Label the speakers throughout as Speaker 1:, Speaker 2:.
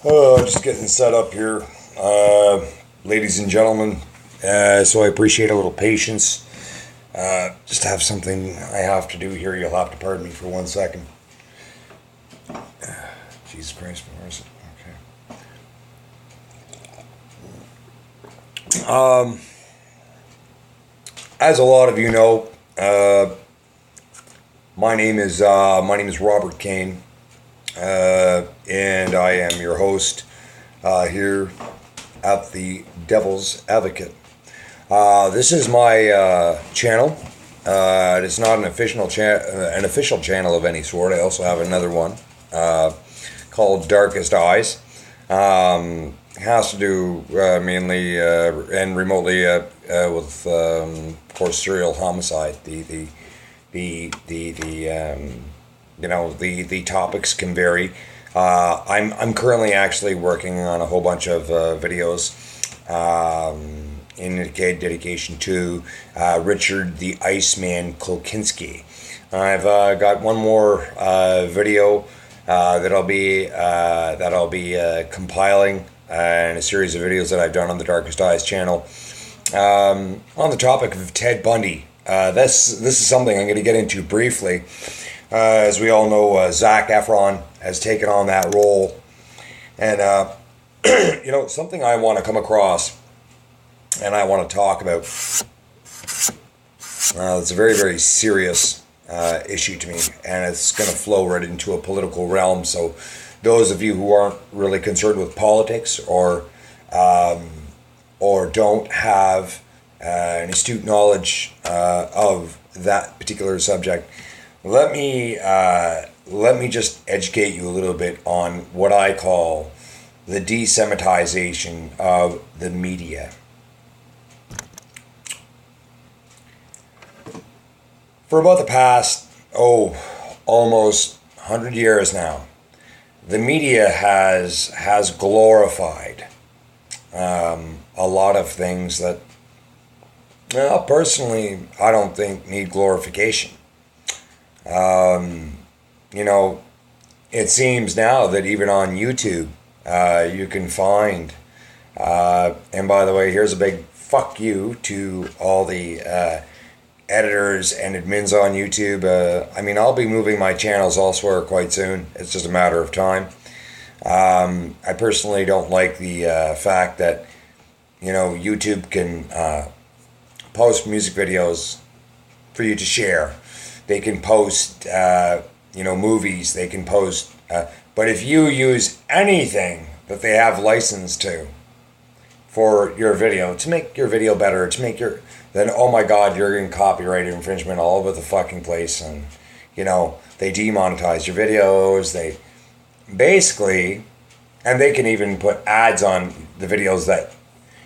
Speaker 1: Just getting set up here, ladies and gentlemen. So I appreciate a little patience. Just have something I have to do here. You'll have to pardon me for 1 second. Jesus Christ, where is it? Okay. As a lot of you know, my name is Robert Kane, and I am your host here at the Devil's Advocate. This is my channel. It's not an official channel of any sort. I also have another one called Darkest Eyes. Has to do mainly and remotely with, of course, serial homicide. The topics can vary. I'm currently actually working on a whole bunch of videos in dedication to Richard the Iceman Klokinski. I've got one more video that I'll be compiling and a series of videos that I've done on the Darkest Eyes channel on the topic of Ted Bundy. This is something I'm going to get into briefly. As we all know, Zac Efron has taken on that role, and something I want to come across and I want to talk about. It's a very, very serious issue to me, and it's going to flow right into a political realm. So those of you who aren't really concerned with politics or don't have an astute knowledge of that particular subject, let me just educate you a little bit on what I call the desemitization of the media. For about the past, almost 100 years now, the media has glorified a lot of things that, personally, I don't think need glorification. It seems now that even on YouTube, you can find, and by the way, here's a big fuck you to all the editors and admins on YouTube. I'll be moving my channels elsewhere quite soon. It's just a matter of time. I personally don't like the fact that, YouTube can post music videos for you to share. They can post, movies. They can post, but if you use anything that they have license to for your video, to make your video better, then oh my God, you're getting copyright infringement all over the fucking place, and they demonetize your videos. They basically, and they can even put ads on the videos that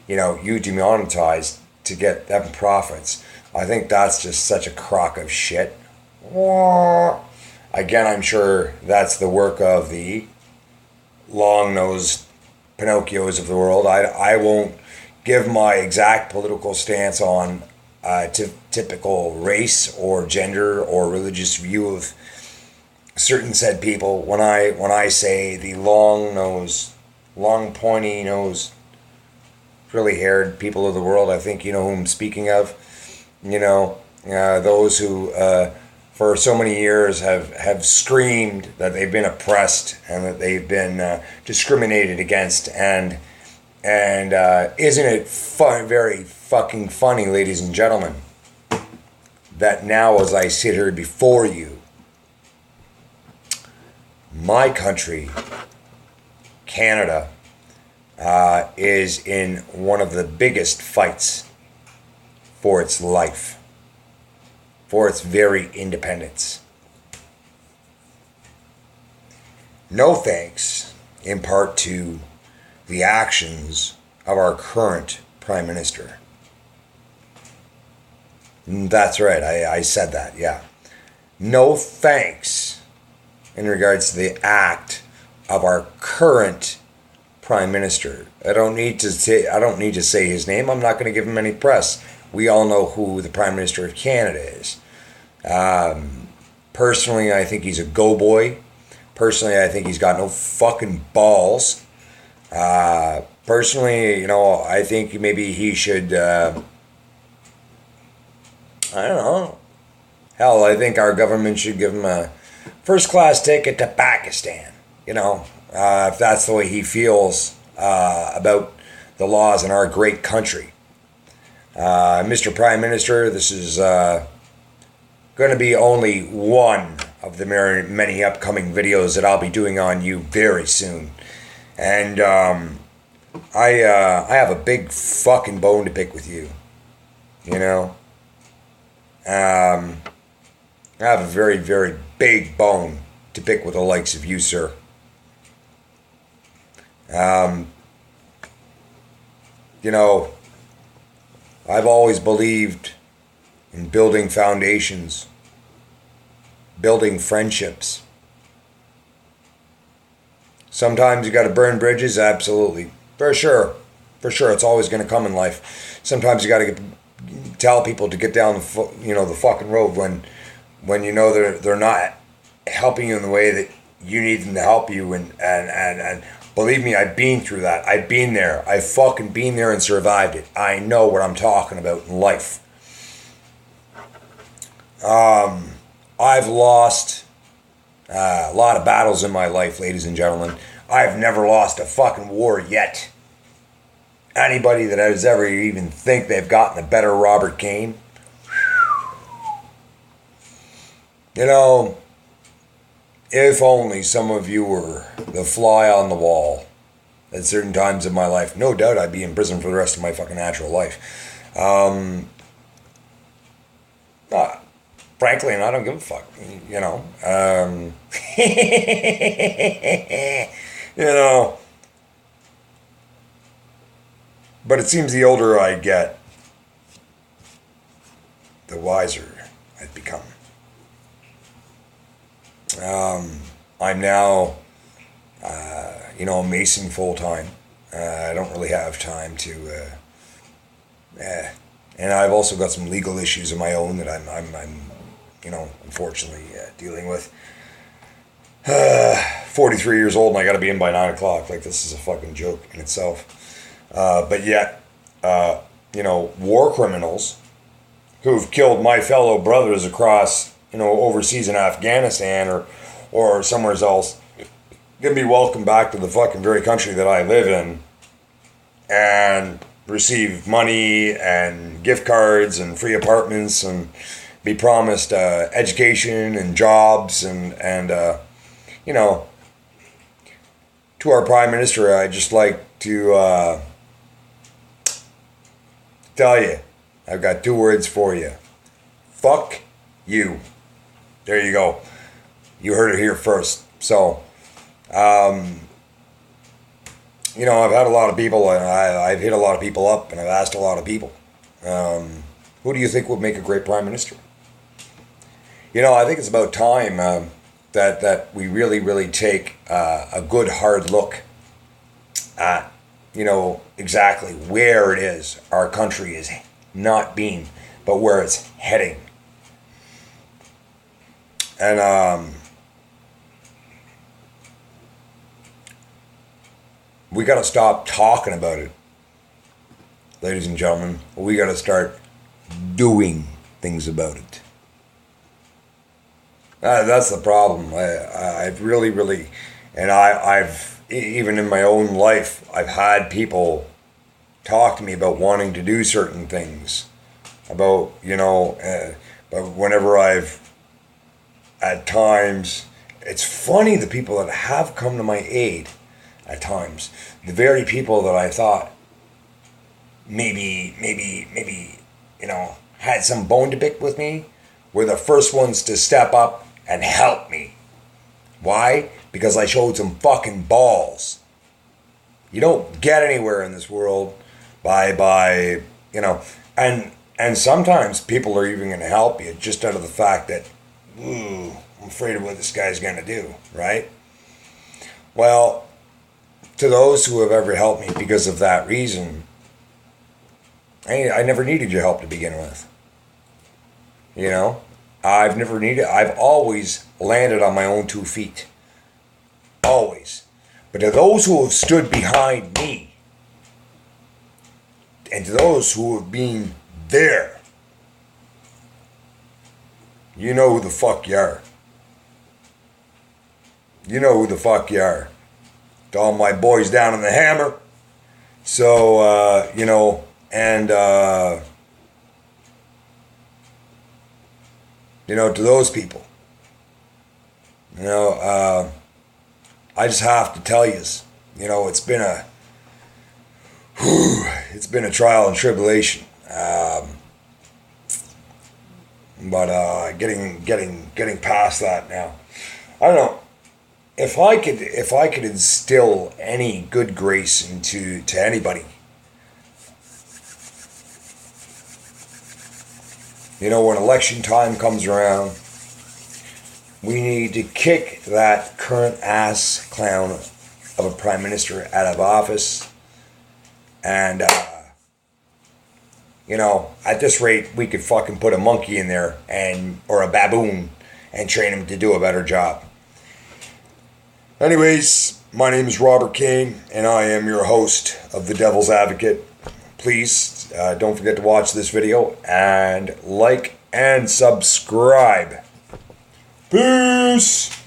Speaker 1: you demonetize to get them profits. I think that's just such a crock of shit. Again, I'm sure that's the work of the long-nosed Pinocchios of the world. I won't give my exact political stance on typical race or gender or religious view of certain said people. When I say the long-nosed, long pointy-nosed, curly-haired people of the world, I think you know who I'm speaking of. Those who for so many years have screamed that they've been oppressed and that they've been discriminated against, and isn't it very fucking funny, ladies and gentlemen, that now as I sit here before you, my country, Canada, is in one of the biggest fights for its life, for its very independence. No thanks, in part, to the actions of our current Prime Minister. That's right, I said that, yeah. No thanks in regards to the act of our current Prime Minister. I don't need to say his name. I'm not going to give him any press. We all know who the Prime Minister of Canada is. Personally, I think he's a go-boy. Personally, I think he's got no fucking balls. Personally, I think maybe he should, I don't know. Hell, I think our government should give him a first class ticket to Pakistan. If that's the way he feels about the laws in our great country. Mr. Prime Minister, this is going to be only one of the many upcoming videos that I'll be doing on you very soon. And I have a big fucking bone to pick with you. I have a very, very big bone to pick with the likes of you, sir. Um, I've always believed in building foundations, building friendships. Sometimes you got to burn bridges, absolutely, for sure, It's always going to come in life. Sometimes you got to tell people to get down the fucking road when they're not helping you in the way that you need them to help you, and believe me, I've been through that. I've been there. I've fucking been there and survived it. I know what I'm talking about in life. I've lost a lot of battles in my life, ladies and gentlemen. I've never lost a fucking war yet. Anybody that has ever even think they've gotten a better Robert Kane, if only some of you were the fly on the wall at certain times in my life, no doubt I'd be in prison for the rest of my fucking natural life. Frankly, and I don't give a fuck, But it seems the older I get, the wiser I've become. I'm now, a Mason full time. I don't really have time to, and I've also got some legal issues of my own that I'm unfortunately dealing with. 43 years old and I got to be in by 9 o'clock. Like, this is a fucking joke in itself. But yet, war criminals who've killed my fellow brothers across, overseas in Afghanistan or somewhere else, can be welcomed back to the fucking very country that I live in and receive money and gift cards and free apartments and be promised education and jobs and to our Prime Minister, I'd just like to tell you, I've got 2 words for you. Fuck you. There you go. You heard it here first. So, I've had a lot of people, and I've hit a lot of people up, and I've asked a lot of people, who do you think would make a great Prime Minister? I think it's about time that we really, really take a good hard look at, exactly where it is our country is not being, but where it's heading. And we got to stop talking about it, ladies and gentlemen. We got to start doing things about it. That's the problem. I've really, really, and I've even in my own life, I've had people talk to me about wanting to do certain things, about but whenever I've at times, it's funny the people that have come to my aid at times, the very people that I thought maybe had some bone to pick with me, were the first ones to step up and help me. Why? Because I showed some fucking balls. You don't get anywhere in this world by and sometimes people are even going to help you just out of the fact that, I'm afraid of what this guy's going to do, right? Well, to those who have ever helped me because of that reason, I never needed your help to begin with. I've always landed on my own 2 feet. Always. But to those who have stood behind me, and to those who have been there, you know who the fuck you are. You know who the fuck you are. To all my boys down in the Hammer. So, and, to those people, I just have to tell you, it's been a trial and tribulation. But getting past that now. I don't know. If I could instill any good grace to anybody, when election time comes around, we need to kick that current ass clown of a prime minister out of office. And, at this rate, we could fucking put a monkey in there or a baboon and train him to do a better job. Anyways, my name is Robert Kane, and I am your host of The Devil's Advocate. Please don't forget to watch this video and like and subscribe. Peace!